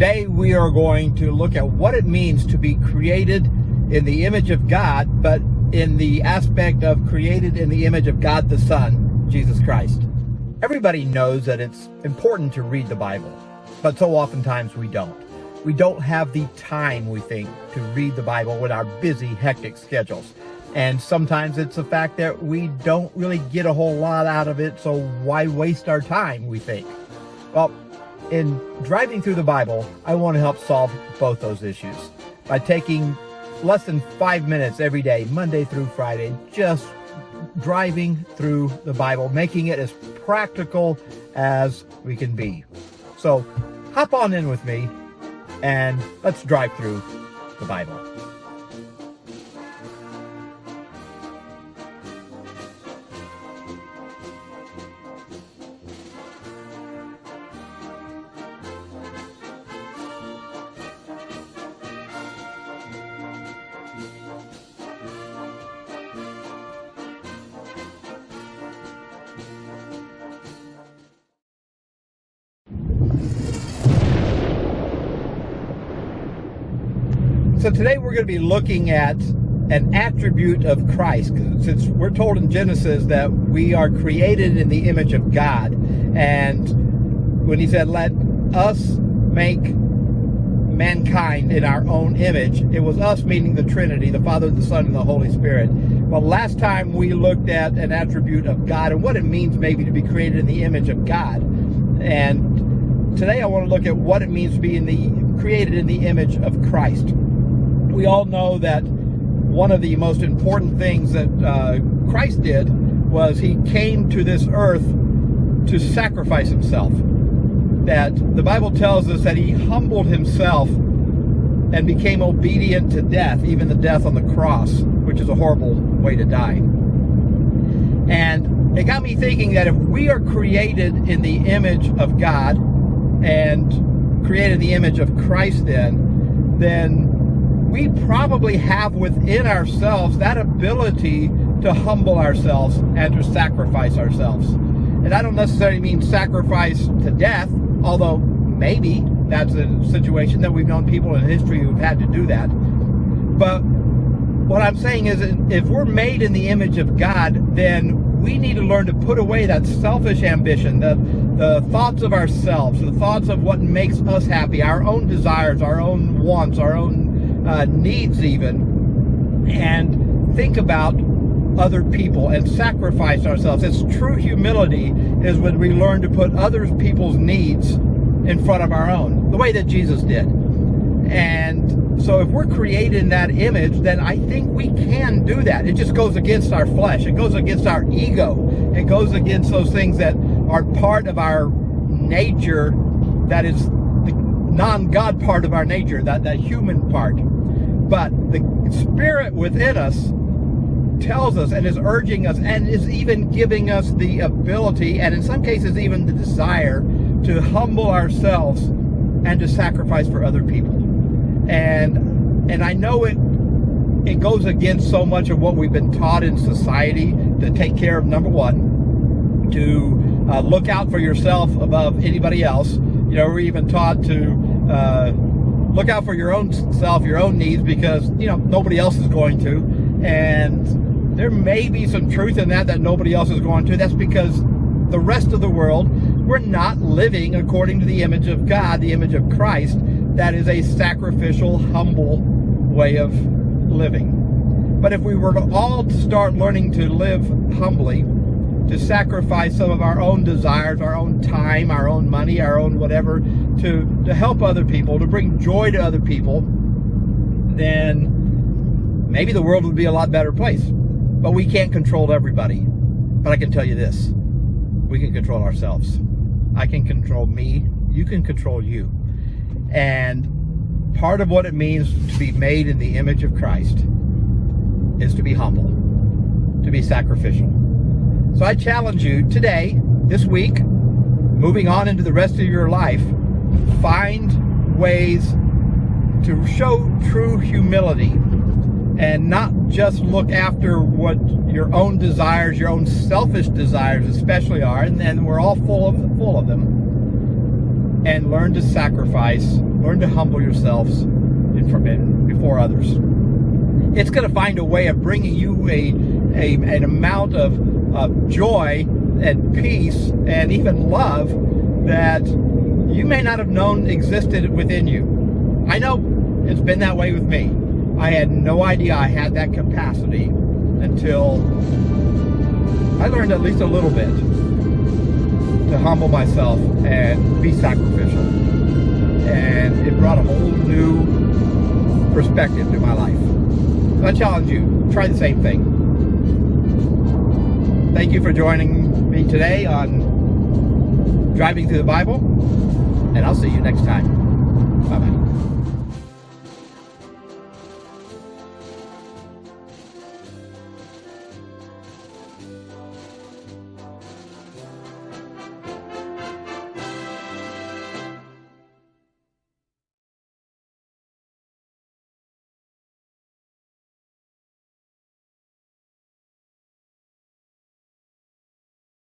Today we are going to look at what it means to be created in the image of God, but in the aspect of created in the image of God the Son, Jesus Christ. Everybody knows that it's important to read the Bible, but so oftentimes we don't. We don't have the time, we think, to read the Bible with our busy, hectic schedules. And sometimes it's the fact that we don't really get a whole lot out of it, so why waste our time, we think. Well, in driving through the Bible, I want to help solve both those issues by taking less than 5 minutes every day, Monday through Friday, just driving through the Bible, making it as practical as we can be. So hop on in with me and let's drive through the Bible. So today we're going to be looking at an attribute of Christ, since we're told in Genesis that we are created in the image of God. And when he said, let us make mankind in our own image, it was us meaning the Trinity, the Father, the Son, and the Holy Spirit. Well, last time we looked at an attribute of God and what it means maybe to be created in the image of God. And today I want to look at what it means to be created in the image of Christ. We all know that one of the most important things that Christ did was he came to this earth to sacrifice himself. That the Bible tells us that he humbled himself and became obedient to death, even the death on the cross, which is a horrible way to die. And it got me thinking that if we are created in the image of God and created in the image of Christ, then we probably have within ourselves that ability to humble ourselves and to sacrifice ourselves. And I don't necessarily mean sacrifice to death, although maybe that's a situation that we've known people in history who've had to do that. But what I'm saying is, if we're made in the image of God, then we need to learn to put away that selfish ambition, the thoughts of ourselves, the thoughts of what makes us happy, our own desires, our own wants, our own needs even, and think about other people and sacrifice ourselves. It's true humility is when we learn to put other people's needs in front of our own, the way that Jesus did. And so if we're created in that image, then I think we can do that. It just goes against our flesh. It goes against our ego. It goes against those things that are part of our nature, that is the non-God part of our nature, that human part. But the Spirit within us tells us and is urging us and is even giving us the ability, and in some cases even the desire, to humble ourselves and to sacrifice for other people. And I know it goes against so much of what we've been taught in society, to take care of, number one, to look out for yourself above anybody else. You know, we're even taught to look out for your own self, your own needs, because, you know, nobody else is going to. And there may be some truth in that nobody else is going to. That's because the rest of the world, we're not living according to the image of God, the image of Christ. That is a sacrificial, humble way of living. But if we were all to start learning to live humbly, to sacrifice some of our own desires, our own time, our own money, our own whatever, to help other people, to bring joy to other people, then maybe the world would be a lot better place. But we can't control everybody. But I can tell you this, we can control ourselves. I can control me, you can control you. And part of what it means to be made in the image of Christ is to be humble, to be sacrificial. So I challenge you today, this week, moving on into the rest of your life, find ways to show true humility and not just look after what your own desires, your own selfish desires especially are, and we're all full of them. and learn to sacrifice, learn to humble yourselves before others. It's going to find a way of bringing you an amount of joy and peace and even love that you may not have known existed within you. I know it's been that way with me. I had no idea I had that capacity until I learned at least a little bit to humble myself and be sacrificial. And it brought a whole new perspective to my life. So I challenge you, try the same thing. Thank you for joining me today on Driving Through the Bible, and I'll see you next time. Bye-bye.